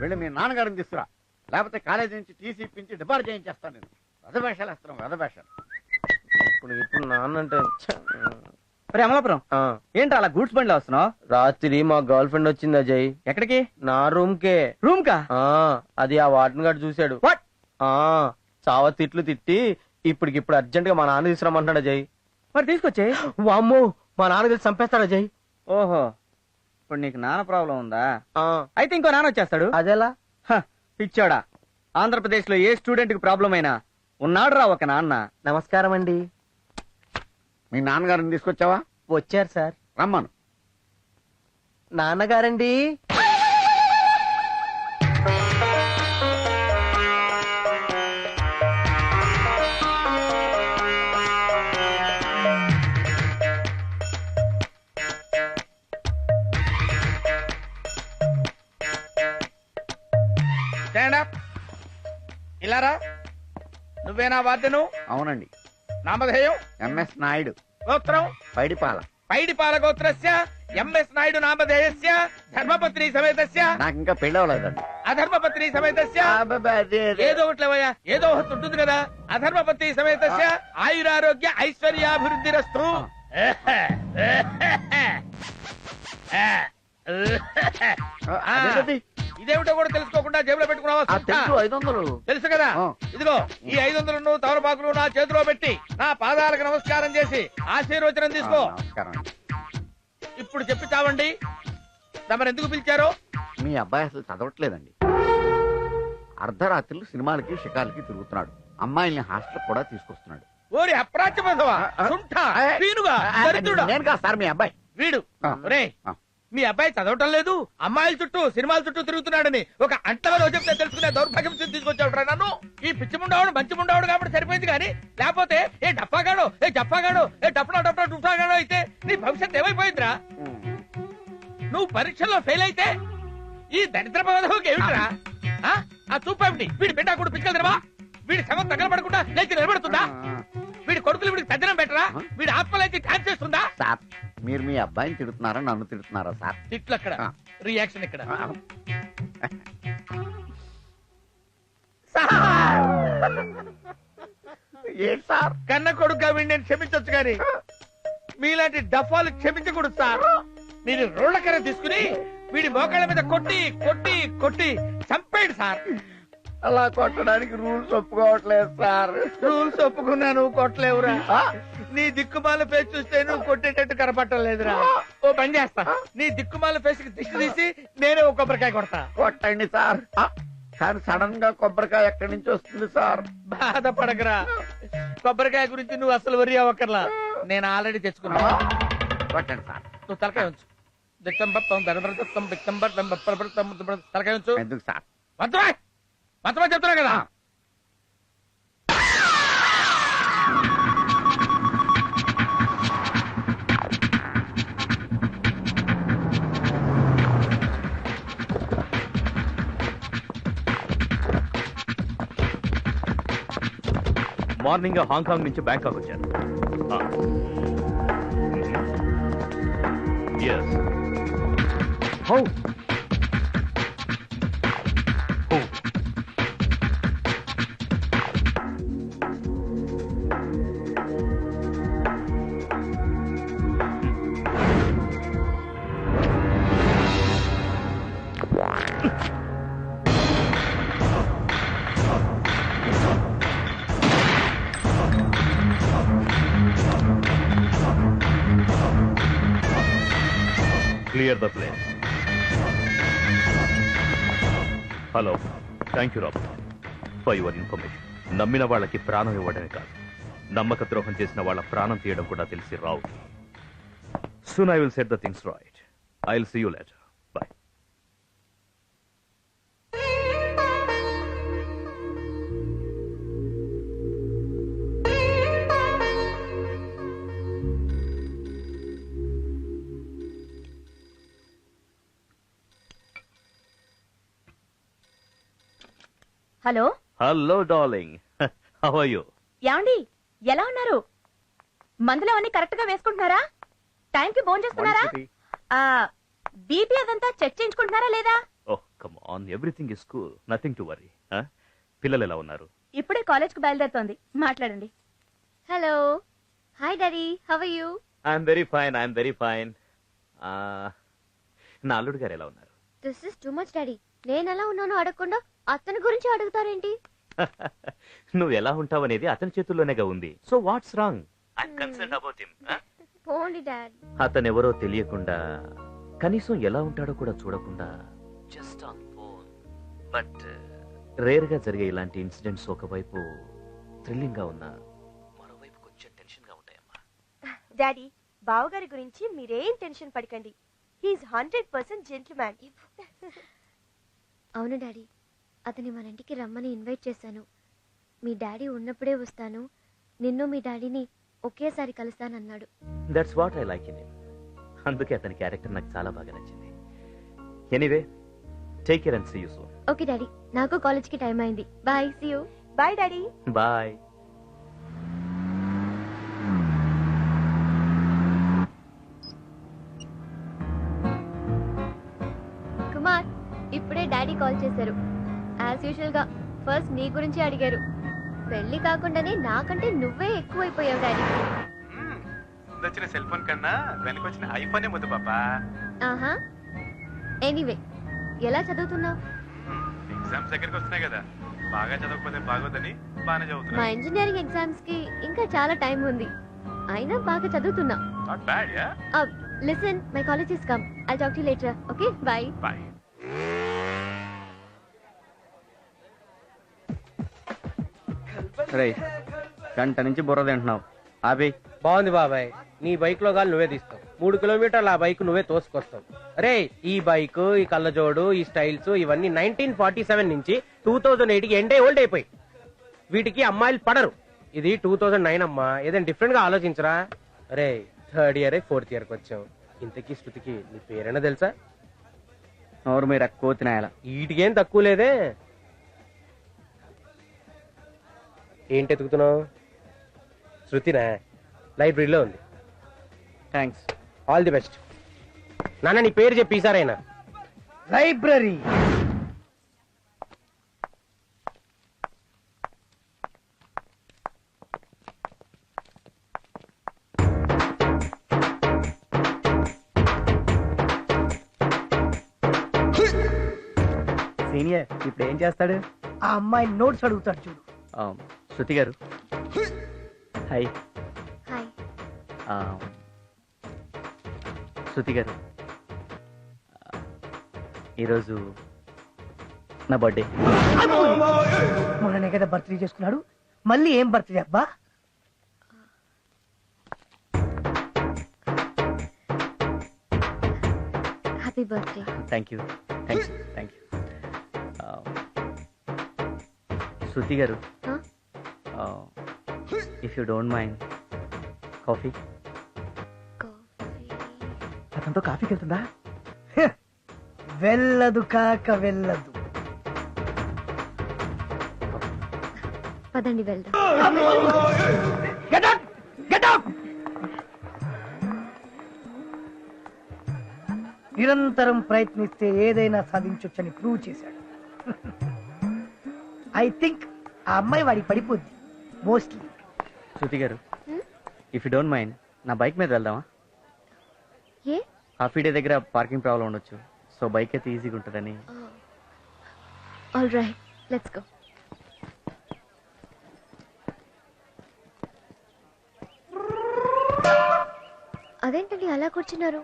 వెళ్ళి మీ నాన్నగారిని తీసుకురా, లేకపోతే కాలేజీ నుంచి టీసీ ఇప్పించి డిపార్ట్ చేయించేస్తాను నేను. వెధవేషాలు వేస్తున్నాం, వెధవేషాలు. ఇప్పుడు నాన్న అంటే అమలాపురం ఏంటి అలా గూడ్స్ బండిలో వస్తున్నావు? రాత్రి మా గర్ల్ ఫ్రెండ్ వచ్చింది అజయ్. ఎక్కడికి? నా రూమ్ కే. రూమ్ కా? అది ఆ వార్డెన్ గార్డ్ చూశాడు. వాట్? చావ తిట్లు తిట్టి ఇప్పటికిప్పుడు అర్జెంట్ గా మా నాన్న తీసుకురమ్మంటాడు అజయ్. మరి తీసుకొచ్చే. వామ్మో, మా నాన్న తెలిసి చంపేస్తాడు అజయ్. ఓహో, ఇప్పుడు నీకు నాన్న ప్రాబ్లం ఉందా? అయితే ఇంకో నాన్న వచ్చేస్తాడు. అదేలా? పిచ్చోడా, ఆంధ్రప్రదేశ్ లో ఏ స్టూడెంట్ కి ప్రాబ్లం అయినా ఉన్నాడు రా ఒక నాన్న. నమస్కారం అండి. మీ నాన్నగారిని తీసుకొచ్చావా? వచ్చారు సార్. రమ్మను. నాన్నగారండి. ఇలారా, నువ్వేనా వార్డెను? అవునండి. నామధేయం? ఎంఎస్ నాయుడు. గోత్రం? పైడిపాల. పైడిపాల గోత్రస్య ఎంఎస్ నాయుడు నామధేయస్య ధర్మపత్ని సమేతస్య. నాకు ఇంకా పెళ్లి అవ్వలేదండి. అధర్మపత్ని సమేతస్య. ఏదో ఒకట్లేవయ్యా, ఏదో ఒకటి ఉంటుంది కదా. అధర్మపత్ని సమేతస్య ఆయురారోగ్య ఐశ్వర్యాభివృద్ధిరస్తు. ఇదేమిటో కూడా తెలుసుకోకుండా జేబులో పెట్టుకున్నావా? 500 తెలుసు కదా. ఇదిగో ఈ 500 తమలపాకులు నా చేతిలో పెట్టి నా పాదాలకు నమస్కారం చేసి ఆశీర్వచనం తీసుకో. ఇప్పుడు చెప్పి చావండి, తమరు ఎందుకు పిలిచారో? మీ అబ్బాయి అసలు చదవట్లేదండి. అర్ధరాత్రులు సినిమాలకి షికాలకి తిరుగుతున్నాడు. అమ్మాయిల్ని హాస్టల్ కూడా తీసుకొస్తున్నాడు. ఓరి అప్రాచ్యమధవా, సుంఠా, పీనుగా, దరిద్రుడా. నేను కాదు సార్, మీ అబ్బాయి. వీడు మీ అబ్బాయి చదవటం లేదు, అమ్మాయిల చుట్టూ సినిమాల చుట్టూ తిరుగుతున్నాడని ఒక అంటలో చెప్తే తెలుసుకునే దౌర్భాగ్యం తీసుకొచ్చాడు నన్ను. ఈ పిచ్చి ముండావాడు మంచి ముండావాడు కాబట్టి సరిపోయింది, కానీ లేకపోతే ఏ డప్పాగాడో, ఏ జప్పాగాడో, ఏ డప్పుడా డప్పుడా డుప్పాగాడో అయితే నీ భవిష్యత్ ఏమైపోయిందిరా? నువ్వు పరీక్షల్లో ఫెయిల్ అయితే ఈ దరిద్ర పదవికి ఏమిట్రా? ఆ చూపేమిటి? వీడి బిడ్డ కూడా పిచ్చలు తినవా? వీడి శవం తగలబడకుండా లేచి నిలబడుతుందా? వీడి కొడుకులు వీడికి తద్దనం పెట్టరా? వీడి ఆత్మలైతే డాన్స్ చేస్తుందా? సార్, మీరు మీ అబ్బాయిని తిడుతున్నారా, నన్ను తిడుతున్నారా సార్? తిట్లు అక్కడ, రియాక్షన్ ఇక్కడ. ఏంటి సార్? కన్న కొడుకుగా వీడిని నేను క్షమించొచ్చు కానీ మీలాంటి డఫాలు క్షమించకూడదు సార్. మీరు రోడ్లకర తీసుకుని వీడి మోకాళ్ళ మీద కొట్టి కొట్టి కొట్టి చంపేయండి సార్. అలా కొట్టడానికి రూల్స్ ఒప్పుకోవట్లేదు సార్. రూల్స్ ఒప్పుకున్నా నువ్వు కొట్టలేవురా. నీ దిక్కుమాల ఫేస్ చూస్తే నువ్వు కొట్టేటట్టు కనపట్టలేదురా. ఓ పని చేస్తా, నీ దిక్కుమాల ఫేస్ కి దిష్టి తీసి నేనే ఒక కొబ్బరికాయ కొడతా. కొట్టండి సార్. కానీ సడన్ గా కొబ్బరికాయ ఎక్కడి నుంచి వస్తుంది సార్? బాధపడకరా, కొబ్బరికాయ గురించి నువ్వు అసలు వరి అవ్వకర్లా, నేను ఆల్రెడీ తెచ్చుకున్నా. కొట్టండి సార్. నువ్వు తలకాయ ఉంచు. తలకాయ ఉంచు. ఎందుకు సార్? మొత్తమా చెప్తున్నా కదా. మార్నింగ్ హాంకాంగ్ నుంచి బ్యాంకాక్ వచ్చాను. Clear the place. Hello, thank you Robert for your information. నమ్మిన వాళ్ళకి ప్రాణం ఇవ్వడమే కాదు, నమ్మక ద్రోహం చేసిన వాళ్ళ ప్రాణం తీయడం కూడా తెలిసి రావు. Soon I will set the things right. I will see you later. Bye. Hello. Hello darling, how are you? యాండి, ఎలా ఉన్నారు? మందులు అవన్నీ కరెక్ట్ గా వేసుకుంటున్నారా? టైం కి భోజనం చేస్తున్నారా? బీపీ అదంతా చెక్ చేయించుకుంటున్నారా లేదా? Oh come on everything is cool, nothing to worry. పిల్లలు ఎలా ఉన్నారు? ఇప్పుడే కాలేజ్ కు బయలుదేరుతోంది. మాట్లాడండి. Hello, hi daddy, how are you? I'm very fine, I'm very fine. నా అల్లుడు గారు ఎలా ఉన్నారు? This is too much daddy. నేను ఎలా ఉన్నానో అడగకుండా అతని గురించి అడుగుతారేంటి? నువ్వు ఎలా ఉంటావు అనేది అతని చేతుల్లోనేగా ఉంది. So what's wrong? I'm concern about him. పోండి డాడ్. అతనెవరో తెలియకుండా, కనీసం ఎలా ఉంటాడో కూడా చూడకుండా, just on phone. But rare గా జరిగే ఇలాంటి ఇన్సిడెంట్స్ ఒకవైపు థ్రిల్లింగ్ గా ఉన్నా, మరోవైపు కొంచెం టెన్షన్ గా ఉంటాయమ్మా. డాడీ, బావగారి గురించి మీరేం టెన్షన్ పడకండి. He's 100% gentleman. అవును డాడీ, అతని మన ఇంటికి రమ్మని ఇన్వైట్ చేశాను. మీ డాడీ ఉన్నప్పుడే వస్తాను, నిన్ను మీ డాడీని ఒకేసారి కలుస్తానన్నాడు. That's what I like in him. అందుకే అతని క్యారెక్టర్ నాకు చాలా బాగా నచ్చింది. Anyway, take care and see you soon. Okay daddy, నాకు కాలేజ్కి టైం అయింది. Bye, see you. Bye daddy. Bye. Kumar, ఇప్పుడే డాడీ కాల్ చేశారు. యాజ్ యూజువల్ గా ఫస్ట్ నీ గురించి అడిగారు. పెళ్లి కాకుండానే నాకంటే నువ్వే ఎక్కువైపోయావు డాడీ. వచ్చిన సెల్ ఫోన్ కన్నా వెనకొచ్చిన ఐఫోనే ముద్దు పాపా. ఆహా, ఎనీవే, ఎలా చదువుతున్నావు? ఎగ్జామ్స్ దగ్గరికి వస్తున్నాయి కదా, బాగా చదవకపోతే బాగోదని బాగానే మా చదువుతున్నా. ఇంజనీరింగ్ ఎగ్జామ్స్ కి ఇంకా చాలా టైం ఉంది, అయినా బాగా చదువుతున్నా. Not bad. Yeah, listen, my college is come. I'll talk to you later. Okay, bye. Bye. రేయ్, గంట నుంచి బుర్ర తింటున్నావు. ఆపి. బాగుంది బాబాయ్, నీ బైక్ లో గాలి నువ్వే తీస్తావు. 3 కిలోమీటర్లు ఆ బైక్ నువ్వే తోసుకొస్తావు. అరే, ఈ బైక్, ఈ కళ్ళజోడు, ఈ స్టైల్స్ ఇవన్నీ 1947 నుంచి 2008కి ఎండే ఓల్డ్ అయిపోయి. వీటికి అమ్మాయిలు పడరు. ఇది 2009 అమ్మా, ఏదైనా డిఫరెంట్ గా ఆలోచించరా. అరే, 3rd ఇయర్ 4th ఇయర్కి వచ్చావు. ఇంతకీ శృతికి నీ పేరైనా తెలుసా? నోరు మీరు ఎక్కువ తినాయాల. వీటికేం తక్కువ లేదే. ఏంటి ఎతుకుతున్నావు? శృతినా? లైబ్రరీలో ఉంది. థ్యాంక్స్. All the best. నాన్న, నీ పేరు చెప్పి ఈసారైనా. లైబ్రరీ. సీనియర్ ఇప్పుడు ఏం చేస్తాడు? ఆ అమ్మాయి నోట్స్ అడుగుతాడు చూడు. శృతి గారు, హాయ్. హాయ్. శృతి గారు, ఈరోజు నా బర్త్డే. మొన్ననే కదా బర్త్డే చేసుకున్నాడు, మళ్ళీ ఏం బర్త్డే అబ్బా? Happy birthday. Thank you, thank you, thank you. Shruti గారు, if you don't mind, coffee. అతనితో కాఫీకి వెళ్తుందా? వెళ్ళదు కాక వెళ్ళదు. పదండి వెళ్దాం. నిరంతరం ప్రయత్నిస్తే ఏదైనా సాధించొచ్చని ప్రూవ్ చేశాడు. ఐ థింక్ ఆ అమ్మాయి వాడికి పడిపోద్ది మోస్ట్లీ. శృతి గారు, ఇఫ్ యూ డోంట్ మైండ్, నా బైక్ మీద వెళ్దామా? ఏ? హాఫీ డే దగ్గర పార్కింగ్ ప్రాబ్లం ఉండొచ్చు, సో బైక్ అయితే ఈజీగా ఉంటుందని. All right, let's go. అదేంటండి అలా కూర్చున్నారు?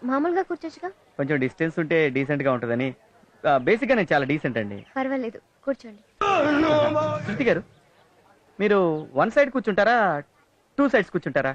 మామూలుగా కూర్చోచ్చుగా. కొంచెం డిస్టెన్స్ ఉంటే డీసెంట్ గా ఉంటుందని. బేసిక్ గా నేను చాలా డీసెంట్ అండి. పర్వాలేదు, కూర్చోండి. శృతి గారు, మీరు 1 సైడ్ కూర్చుంటారా, 2 సైడ్స్ కూర్చుంటారా?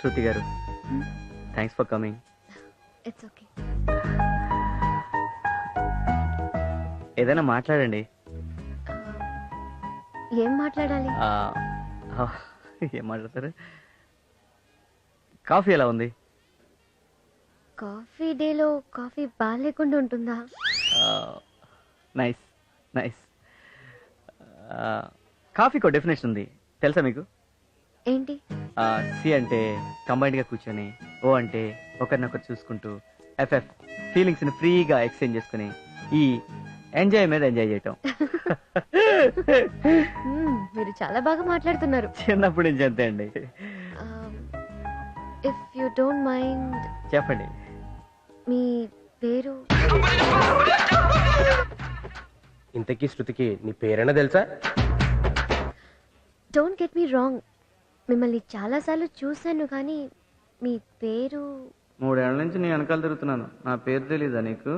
శృతి గారు, thanks for coming. It's okay. ఏదైనా మాట్లాడండి. ఏం మాట్లాడాలి? ఏం మాట్లాడతారు? కాఫీ ఎలా ఉంది? కాఫీ డేలో కాఫీ బాగాలేకుండా ఉంటుందా? Nice nice. కాఫీకో డెఫినేషన్ ఉంది తెలుసా మీకు? ఏంటి? సి అంటే కంబైన్డ్ గా కూర్చొని, ఓ అంటే ఒకరినొకరు చూసుకుంటూ, ఎఫ్ఎఫ్ ఫీలింగ్స్ ని ఫ్రీగా ఎక్స్చేంజ్ చేసుకుని, ఈ ఎంజాయ్ మీద ఎంజాయ్ చేయటం. మీరు చాలా బాగా మాట్లాడుతున్నారు. చిన్నప్పటి నుంచి అంతే అండి. ఇఫ్ యు డోంట్ మైండ్ చెప్పండి. మీ పేరు? ఇంతకీ శృతికి నీ పేరైనా తెలుసా? డోంట్ గెట్ మీ రాంగ్, మిమ్మల్ని చాలాసార్లు చూశాను కానీ మీ పేరు? 3 ఏళ్ల నుంచి నీ వెనకాల తిరుగుతున్నాను, నా పేరు తెలీదా నీకు?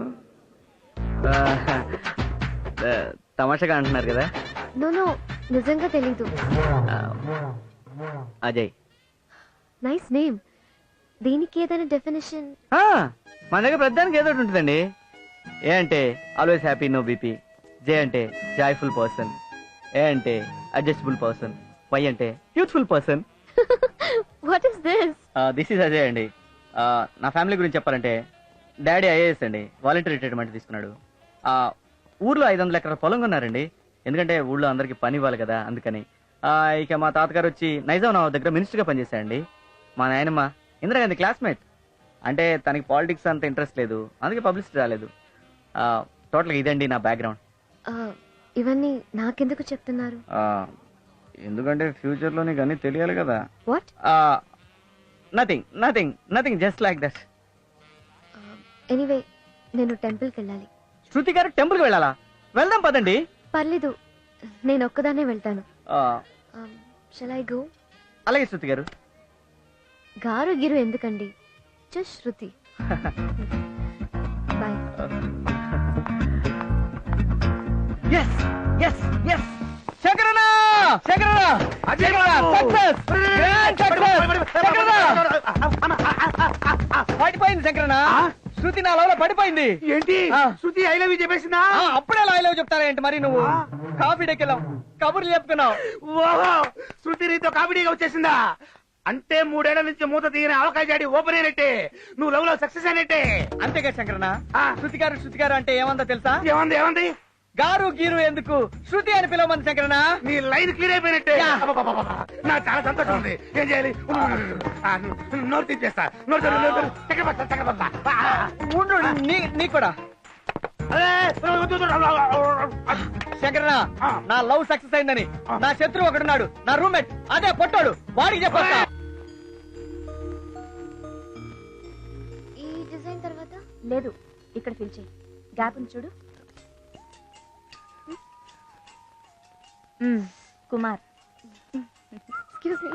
తమాషగా అంటున్నారు కదా. నో నిజంగా తెలీదు. అజయ్. Nice name. దీనికి ఏదైనా డెఫినేషన్? మన దగ్గర ప్రతిదానికి ఏదో ఒకటి ఉంటుందండి. ఏ అంటే ఆల్వేస్ హ్యాపీ నో బీపీ, జే అంటే జాయ్ఫుల్ పర్సన్, ఏ అంటే అడ్జస్టబుల్ పర్సన్, వై అంటే youthful person. What is this? This is Ajay అండి. నా ఫ్యామిలీ గురించి చెప్పాలంటే డాడీ ఐఏఎస్ అండి, వాలంటీర్ రిటైర్మెంట్ తీసుకున్నాడు. ఊర్లో 500 ఎకరాల పొలం కొన్నారండి, ఎందుకంటే ఊళ్ళో అందరికి పని ఇవ్వాలి కదా అందుకని. ఇక మా తాతగారు వచ్చి నైజాం నవాబ్ దగ్గర మినిస్టర్ గా పనిచేశారండి. మా నాయనమ్మ ఇందిరాగాంధీ క్లాస్మేట్, అంటే తనకి పాలిటిక్స్ అంత ఇంట్రెస్ట్ లేదు, అందుకే పబ్లిసిటీ రాలేదు. టోటల్గా ఇదండి నా బ్యాక్గ్రౌండ్. ఇవన్నీ నాకెందుకు చెప్తున్నారు? ఎందుకంటే ఫ్యూచర్ లో నీకు అన్ని తెలియాలి కదా. What? Nothing nothing nothing, just like that. Anyway నేను టెంపుల్కి వెళ్ళాలి. శృతి గారు టెంపుల్ కి వెళ్ళాలా? వెళ్దాం పదండి. పర్లేదు, నేను ఒక్కదానే వెళ్తాను. Shall I go? అలాగే శృతి గారు. గారు గిరు ఎందుకండి, జస్ట్ శృతి. బాయ్. Yes, yes, yes. శంకరన్న! శంకరన్న! శంకరన్న! Success! Grand success! శంకరన్న! పడిపోయింది శంకరన్న. శృతి నా లవ్ లో పడిపోయింది. ఏంటి శృతి ఐ లవ్ యూ చెప్పేసిందా? అప్పుడే ఐ లవ్ చెప్తారా ఏంటి మరి నువ్వు? కాఫీ డెక్కెళ్ళాం, కబుర్లు చెప్పుకున్నావు. ఓహో, శృతి నీతో కామెడీగా వచ్చేసిందా? అంటే 3 ఏళ్ల నుంచి మూత తీయని అవకాశం జాడి ఓపెన్ అయినట్టే, నువ్వు లవ్ లో సక్సెస్ అయినట్టే. అంతేగా శంకరన్న. శృతి గారు అంటే ఏమందో తెలుసా? ఏమంది ఏమంది? గారు గీరు ఎందుకు శృతి అని పిలవమంది శంకరన్న. నీ లైన్ క్లియర్ అయిపోయినట్టే. నాకు చాలా సంతోషం ఉంది. ఏం చేయాలి? నోరు తీసేస్తా. నీకు కూడా శంకరన్న, నా లవ్ సక్సెస్ అయిందని నా శత్రువు ఒకడున్నాడు, నా రూమ్మేట్, అదే పొట్టాడు, వాడికి చెప్పొస్తా. ఈ డిజైన్ తర్వాత లేదు, ఇక్కడ ఫిల్ చేయి. గ్యాప్ ఉంది చూడు. కుమార్. ఎక్స్క్యూజ్ మీ.